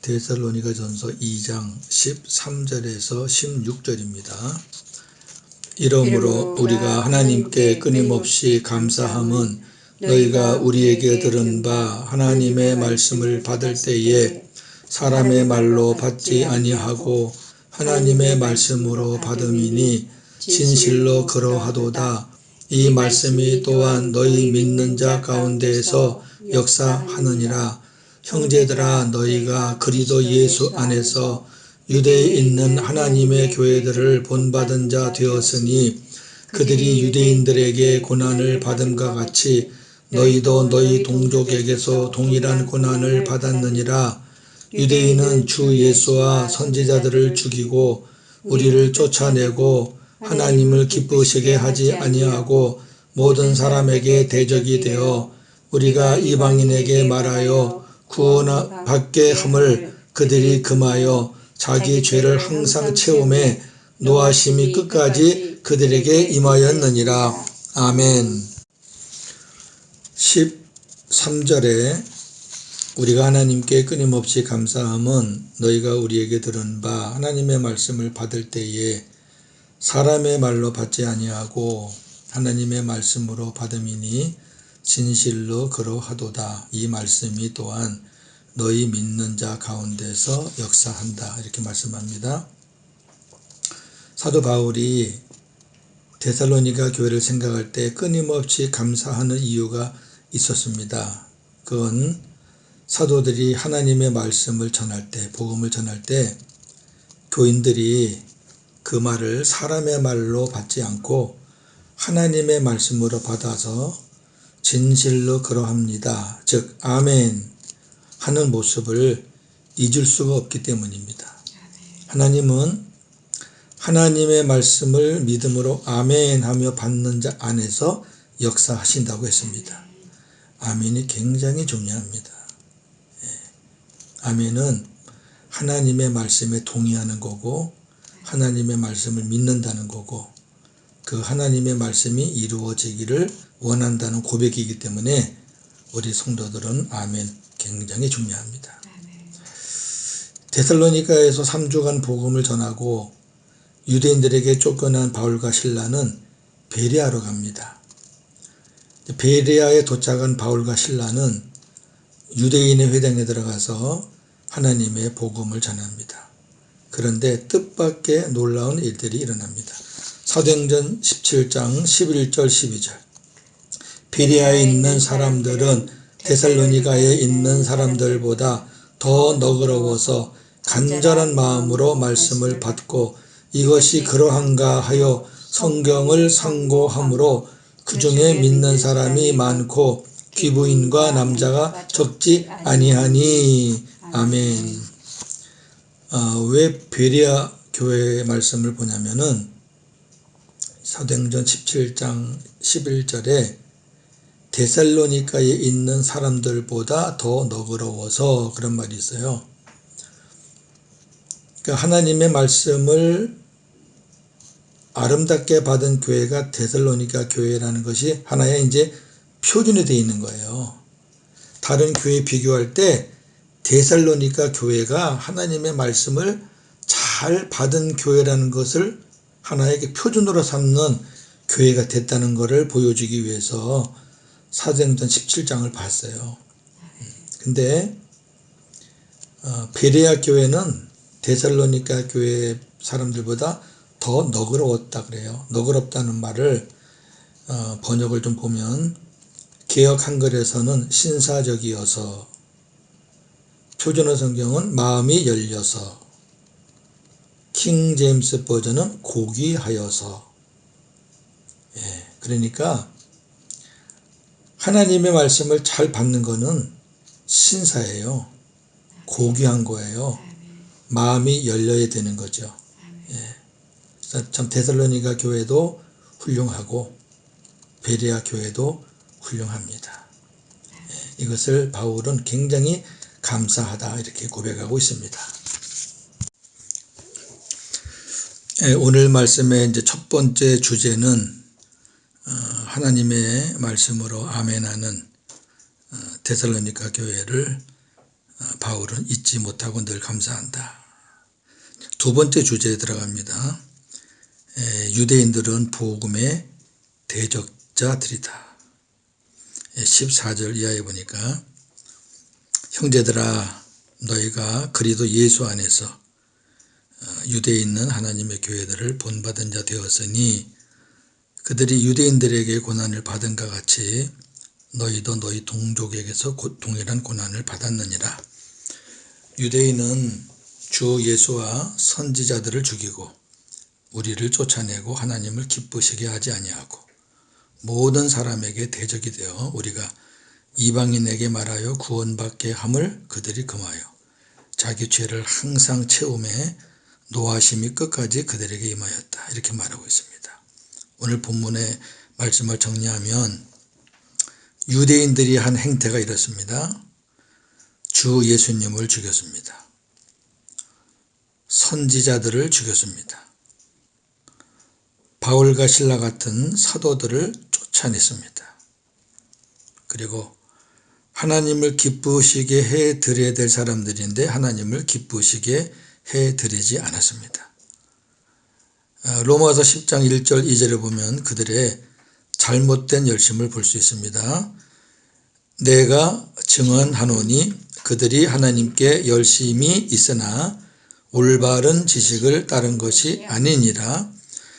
데살로니가전서 2장 13절에서 16절입니다. 이러므로 우리가 하나님께 끊임없이 감사함은 너희가 우리에게 들은 바 하나님의 말씀을 받을 때에 사람의 말로 받지 아니하고 하나님의 말씀으로 받음이니 진실로 그러하도다. 이 말씀이 또한 너희 믿는 자 가운데에서 역사하느니라. 형제들아, 너희가 그리스도 예수 안에서 유대에 있는 하나님의 교회들을 본받은 자 되었으니 그들이 유대인들에게 고난을 받음과 같이 너희도 너희 동족에게서 동일한 고난을 받았느니라. 유대인은 주 예수와 선지자들을 죽이고 우리를 쫓아내고 하나님을 기쁘시게 하지 아니하고 모든 사람에게 대적이 되어 우리가 이방인에게 말하여 구원받게 함을 그들이 금하여 자기 죄를 항상 채움에 노하심이 끝까지 그들에게 임하였느니라. 아멘. 13절에 우리가 하나님께 끊임없이 감사함은 너희가 우리에게 들은 바 하나님의 말씀을 받을 때에 사람의 말로 받지 아니하고 하나님의 말씀으로 받음이니 진실로 그러하도다. 이 말씀이 또한 너희 믿는 자 가운데서 역사한다. 이렇게 말씀합니다. 사도 바울이 데살로니가 교회를 생각할 때 끊임없이 감사하는 이유가 있었습니다. 그건 사도들이 하나님의 말씀을 전할 때, 복음을 전할 때 교인들이 그 말을 사람의 말로 받지 않고 하나님의 말씀으로 받아서 진실로 그러합니다. 즉 아멘 하는 모습을 잊을 수가 없기 때문입니다. 하나님은 하나님의 말씀을 믿음으로 아멘 하며 받는 자 안에서 역사하신다고 했습니다. 아멘이 굉장히 중요합니다. 아멘은 하나님의 말씀에 동의하는 거고 하나님의 말씀을 믿는다는 거고 그 하나님의 말씀이 이루어지기를 원한다는 고백이기 때문에 우리 성도들은 아멘 굉장히 중요합니다. 데살로니가에서 3주간 복음을 전하고 유대인들에게 쫓겨난 바울과 실라는 베레아로 갑니다. 베레아에 도착한 바울과 실라는 유대인의 회당에 들어가서 하나님의 복음을 전합니다. 그런데 뜻밖의 놀라운 일들이 일어납니다. 사도행전 17장 11절 12절 베레아에 있는 사람들은 데살로니가에 있는 사람들보다 더 너그러워서 간절한 마음으로 말씀을 받고 이것이 그러한가 하여 성경을 상고함으로 그 중에 믿는 사람이 많고 귀부인과 남자가 적지 아니하니. 아멘. 왜 베레아 교회의 말씀을 보냐면은 사도행전 17장 11절에 데살로니가에 있는 사람들보다 더 너그러워서 그런 말이 있어요. 그러니까 하나님의 말씀을 아름답게 받은 교회가 데살로니가 교회라는 것이 하나의 이제 표준이 되어 있는 거예요. 다른 교회 비교할 때 데살로니가 교회가 하나님의 말씀을 잘 받은 교회라는 것을 하나의 표준으로 삼는 교회가 됐다는 것을 보여주기 위해서 사도행전 17장을 봤어요. 근데 베레아 교회는 데살로니가 교회 사람들보다 더 너그러웠다 그래요. 너그럽다는 말을 번역을 좀 보면 개역 한글에서는 신사적이어서, 표준어 성경은 마음이 열려서, 킹 제임스 버전은 고귀하여서. 그러니까 하나님의 말씀을 잘 받는 거는 신사예요. 고귀한 거예요. 마음이 열려야 되는 거죠. 참 데살로니가 교회도 훌륭하고 베레아 교회도 훌륭합니다. 이것을 바울은 굉장히 감사하다 이렇게 고백하고 있습니다. 오늘 말씀의 이제 첫 번째 주제는 하나님의 말씀으로 아멘하는 데살로니가 교회를 바울은 잊지 못하고 늘 감사한다. 두 번째 주제에 들어갑니다. 유대인들은 복음의 대적자들이다. 14절 이하에 보니까 형제들아 너희가 그리스도 예수 안에서 유대에 있는 하나님의 교회들을 본받은 자 되었으니 그들이 유대인들에게 고난을 받은 것 같이 너희도 너희 동족에게서 동일한 고난을 받았느니라. 유대인은 주 예수와 선지자들을 죽이고 우리를 쫓아내고 하나님을 기쁘시게 하지 아니하고 모든 사람에게 대적이 되어 우리가 이방인에게 말하여 구원받게 함을 그들이 금하여 자기 죄를 항상 채움에 노하심이 끝까지 그들에게 임하였다. 이렇게 말하고 있습니다. 오늘 본문의 말씀을 정리하면 유대인들이 한 행태가 이렇습니다. 주 예수님을 죽였습니다. 선지자들을 죽였습니다. 바울과 실라 같은 사도들을 쫓아냈습니다. 그리고 하나님을 기쁘시게 해드려야 될 사람들인데 하나님을 기쁘시게 해드리지 않았습니다. 로마서 10장 1절 2절에 보면 그들의 잘못된 열심을 볼 수 있습니다. 내가 증언하노니 그들이 하나님께 열심이 있으나 올바른 지식을 따른 것이 아니니라.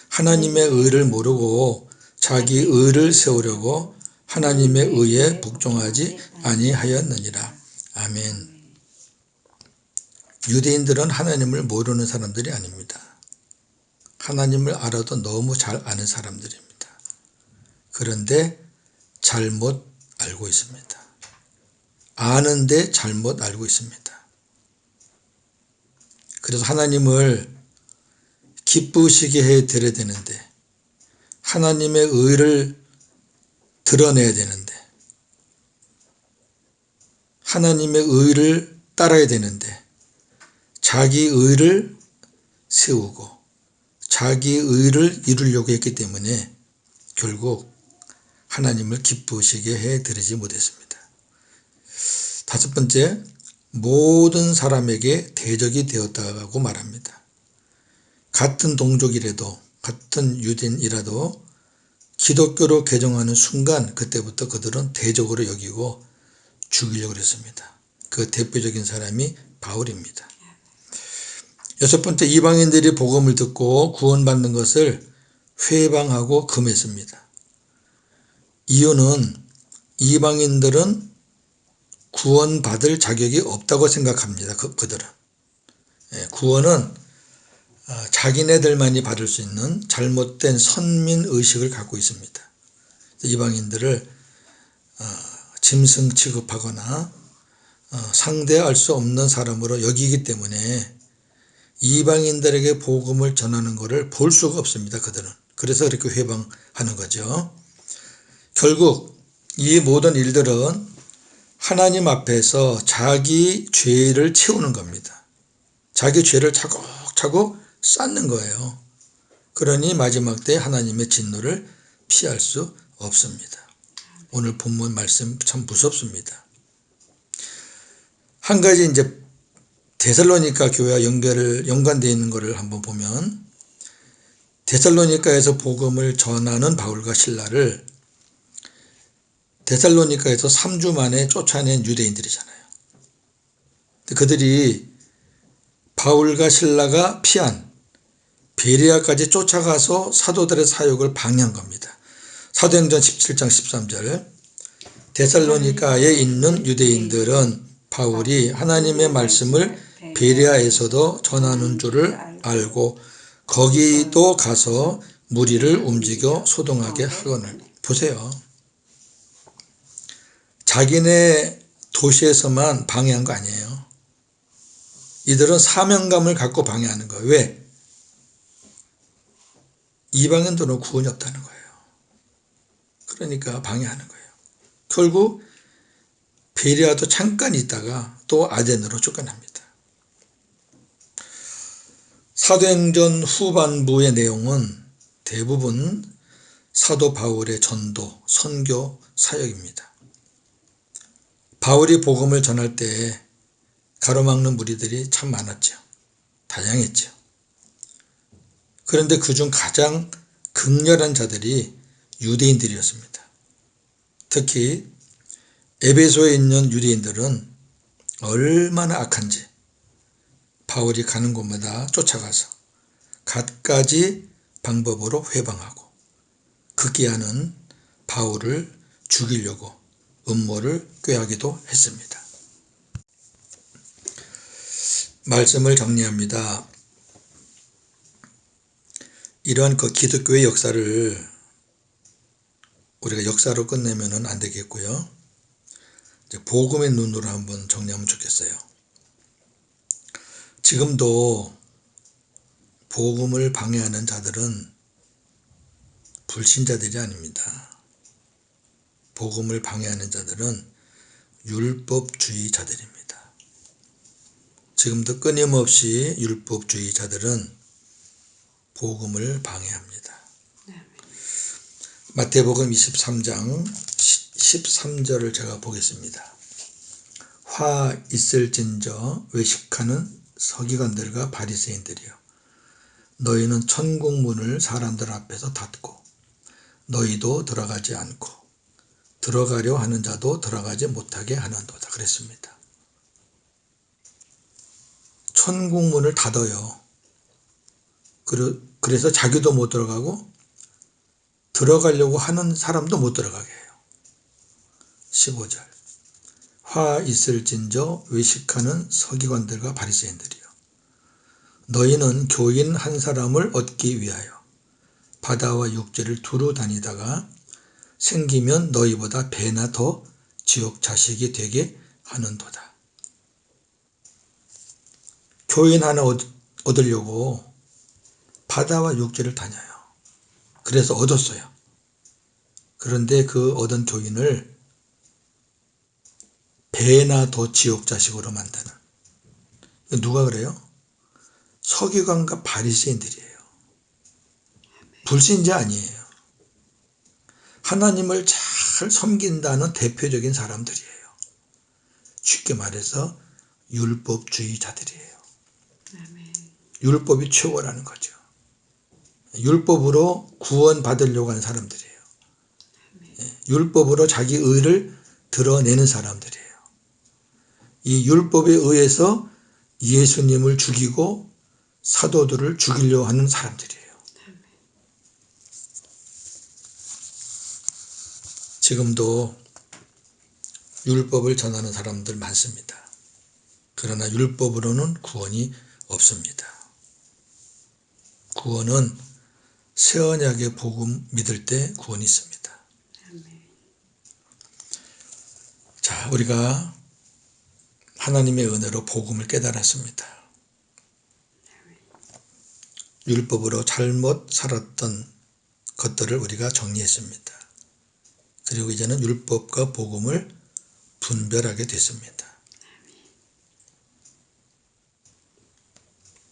하나님의 의를 모르고 자기 의를 세우려고 하나님의 의에 복종하지 아니하였느니라. 아멘. 유대인들은 하나님을 모르는 사람들이 아닙니다. 하나님을 알아도 너무 잘 아는 사람들입니다. 그런데 잘못 알고 있습니다. 아는데 잘못 알고 있습니다. 그래서 하나님을 기쁘시게 해드려야 되는데 하나님의 의를 드러내야 되는데 하나님의 의를 따라야 되는데 자기 의를 세우고 자기 의를 이루려고 했기 때문에 결국 하나님을 기쁘시게 해드리지 못했습니다. 다섯 번째, 모든 사람에게 대적이 되었다고 말합니다. 같은 동족이라도 같은 유대인이라도 기독교로 개종하는 순간 그때부터 그들은 대적으로 여기고 죽이려고 했습니다. 그 대표적인 사람이 바울입니다. 여섯 번째, 이방인들이 복음을 듣고 구원받는 것을 회방하고 금했습니다. 이유는 이방인들은 구원받을 자격이 없다고 생각합니다. 그들은. 구원은 자기네들만이 받을 수 있는 잘못된 선민의식을 갖고 있습니다. 이방인들을 짐승 취급하거나 상대할 수 없는 사람으로 여기기 때문에 이방인들에게 복음을 전하는 것을 볼 수가 없습니다. 그들은. 그래서 이렇게 회방하는 거죠. 결국 이 모든 일들은 하나님 앞에서 자기 죄를 채우는 겁니다. 자기 죄를 차곡차곡 쌓는 거예요. 그러니 마지막 때 하나님의 진노를 피할 수 없습니다. 오늘 본문 말씀 참 무섭습니다. 한 가지 이제 데살로니가 교회와 연관되어 있는 것을 한번 보면 데살로니가에서 복음을 전하는 바울과 실라를 데살로니가에서 3주 만에 쫓아낸 유대인들이잖아요. 그들이 바울과 실라가 피한 베레아까지 쫓아가서 사도들의 사역을 방해한 겁니다. 사도행전 17장 13절 데살로니가에 있는 유대인들은 바울이 하나님의 말씀을 베레아에서도 전하는 줄을 알고 거기도 가서 무리를 움직여 소동하게 하거늘. 보세요. 자기네 도시에서만 방해한 거 아니에요. 이들은 사명감을 갖고 방해하는 거예요. 왜? 이방인들은 구원이 없다는 거예요. 그러니까 방해하는 거예요. 결국 베레아도 잠깐 있다가 또 아덴으로 쫓겨납니다. 사도행전 후반부의 내용은 대부분 사도 바울의 전도, 선교, 사역입니다. 바울이 복음을 전할 때 가로막는 무리들이 참 많았죠. 다양했죠. 그런데 그중 가장 극렬한 자들이 유대인들이었습니다. 특히 에베소에 있는 유대인들은 얼마나 악한지 바울이 가는 곳마다 쫓아가서 갖가지 방법으로 회방하고 극기하는 바울을 죽이려고 음모를 꾀하기도 했습니다. 말씀을 정리합니다. 이러한 기독교의 역사를 우리가 역사로 끝내면 안 되겠고요. 이제 복음의 눈으로 한번 정리하면 좋겠어요. 지금도 복음을 방해하는 자들은 불신자들이 아닙니다. 복음을 방해하는 자들은 율법주의자들입니다. 지금도 끊임없이 율법주의자들은 복음을 방해합니다. 마태복음 23장 13절을 제가 보겠습니다. 화 있을진저 외식하는 서기관들과 바리새인들이여, 너희는 천국문을 사람들 앞에서 닫고 너희도 들어가지 않고 들어가려 하는 자도 들어가지 못하게 하는도다 그랬습니다. 천국문을 닫아요. 그래서 자기도 못 들어가고 들어가려고 하는 사람도 못 들어가게 해요. 15절 화 있을진저 외식하는 서기관들과 바리새인들이여, 너희는 교인 한 사람을 얻기 위하여 바다와 육지를 두루 다니다가 생기면 너희보다 배나 더 지옥 자식이 되게 하는도다. 교인 하나 얻으려고 바다와 육지를 다녀요. 그래서 얻었어요. 그런데 그 얻은 교인을 배나 더 지옥 자식으로 만드는, 누가 그래요? 서기관과 바리새인들이에요. 불신자 아니에요. 하나님을 잘 섬긴다는 대표적인 사람들이에요. 쉽게 말해서 율법주의자들이에요. 율법이 최고라는 거죠. 율법으로 구원받으려고 하는 사람들이에요. 율법으로 자기 의를 드러내는 사람들이에요. 이 율법에 의해서 예수님을 죽이고 사도들을 죽이려고 하는 사람들이에요. 지금도 율법을 전하는 사람들 많습니다. 그러나 율법으로는 구원이 없습니다. 구원은 새 언약의 복음 믿을 때 구원이 있습니다. 자, 우리가 하나님의 은혜로 복음을 깨달았습니다. 율법으로 잘못 살았던 것들을 우리가 정리했습니다. 그리고 이제는 율법과 복음을 분별하게 됐습니다.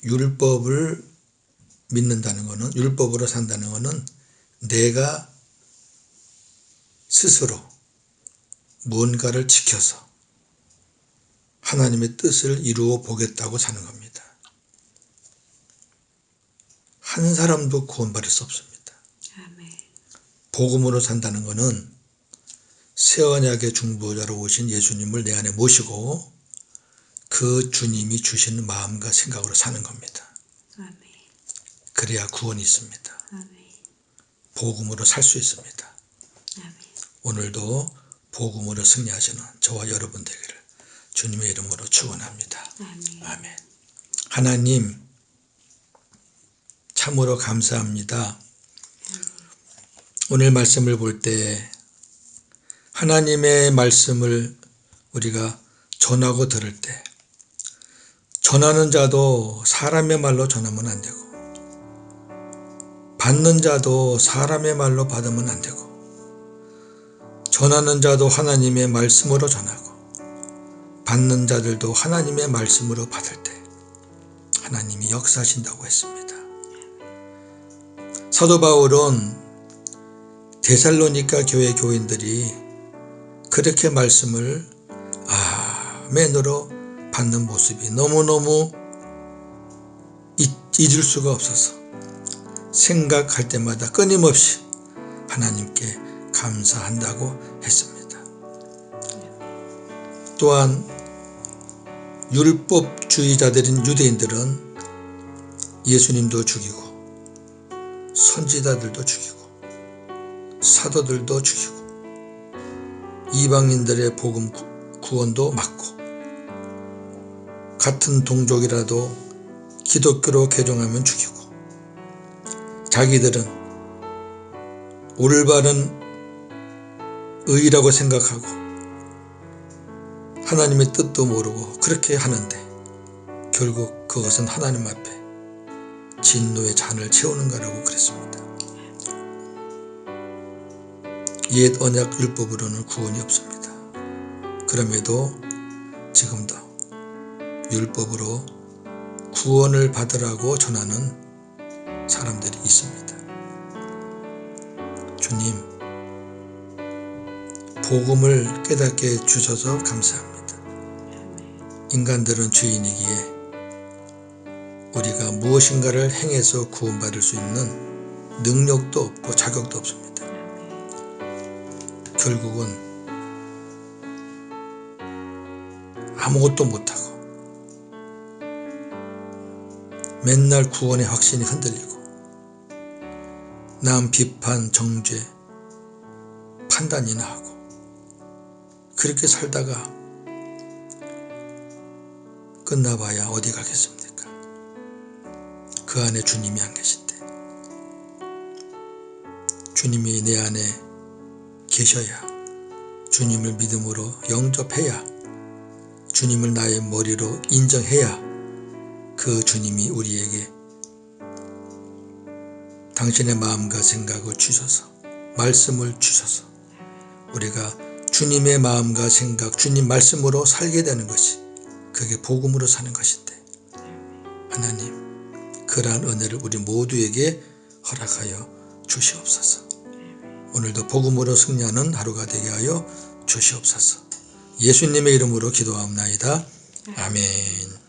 율법을 믿는다는 것은, 율법으로 산다는 것은 내가 스스로 무언가를 지켜서 하나님의 뜻을 이루어 보겠다고 사는 겁니다. 한 사람도 구원받을 수 없습니다. 복음으로 산다는 것은 새 언약의 중보자로 오신 예수님을 내 안에 모시고 그 주님이 주시는 마음과 생각으로 사는 겁니다. 그래야 구원이 있습니다. 복음으로 살 수 있습니다. 오늘도 복음으로 승리하시는 저와 여러분 되기를 주님의 이름으로 축원합니다. 아멘. 하나님, 참으로 감사합니다. 오늘 말씀을 볼 때 하나님의 말씀을 우리가 전하고 들을 때 전하는 자도 사람의 말로 전하면 안 되고 받는 자도 사람의 말로 받으면 안 되고 전하는 자도 하나님의 말씀으로 전하고 받는 자들도 하나님의 말씀으로 받을 때 하나님이 역사하신다고 했습니다. 사도 바울은 데살로니가 교회 교인들이 그렇게 말씀을 아멘으로 받는 모습이 너무너무 잊을 수가 없어서 생각할 때마다 끊임없이 하나님께 감사한다고 했습니다. 또한 율법주의자들인 유대인들은 예수님도 죽이고 선지자들도 죽이고 사도들도 죽이고 이방인들의 복음 구원도 막고 같은 동족이라도 기독교로 개종하면 죽이고 자기들은 올바른 의라고 생각하고 하나님의 뜻도 모르고 그렇게 하는데 결국 그것은 하나님 앞에 진노의 잔을 채우는 거라고 그랬습니다. 옛 언약 율법으로는 구원이 없습니다. 그럼에도 지금도 율법으로 구원을 받으라고 전하는 사람들이 있습니다. 주님, 복음을 깨닫게 주셔서 감사합니다. 인간들은 죄인이기에 우리가 무엇인가를 행해서 구원받을 수 있는 능력도 없고 자격도 없습니다. 결국은 아무것도 못하고 맨날 구원의 확신이 흔들리고 남 비판, 정죄, 판단이나 하고 그렇게 살다가 끝나봐야 어디 가겠습니까? 그 안에 주님이 안 계신데 주님이 내 안에 계셔야 주님을 믿음으로 영접해야 주님을 나의 머리로 인정해야 그 주님이 우리에게 당신의 마음과 생각을 주셔서 말씀을 주셔서 우리가 주님의 마음과 생각, 주님 말씀으로 살게 되는 것이 그게 복음으로 사는 것인데 하나님 그러한 은혜를 우리 모두에게 허락하여 주시옵소서. 오늘도 복음으로 승리하는 하루가 되게 하여 주시옵소서. 예수님의 이름으로 기도하옵나이다. 아멘.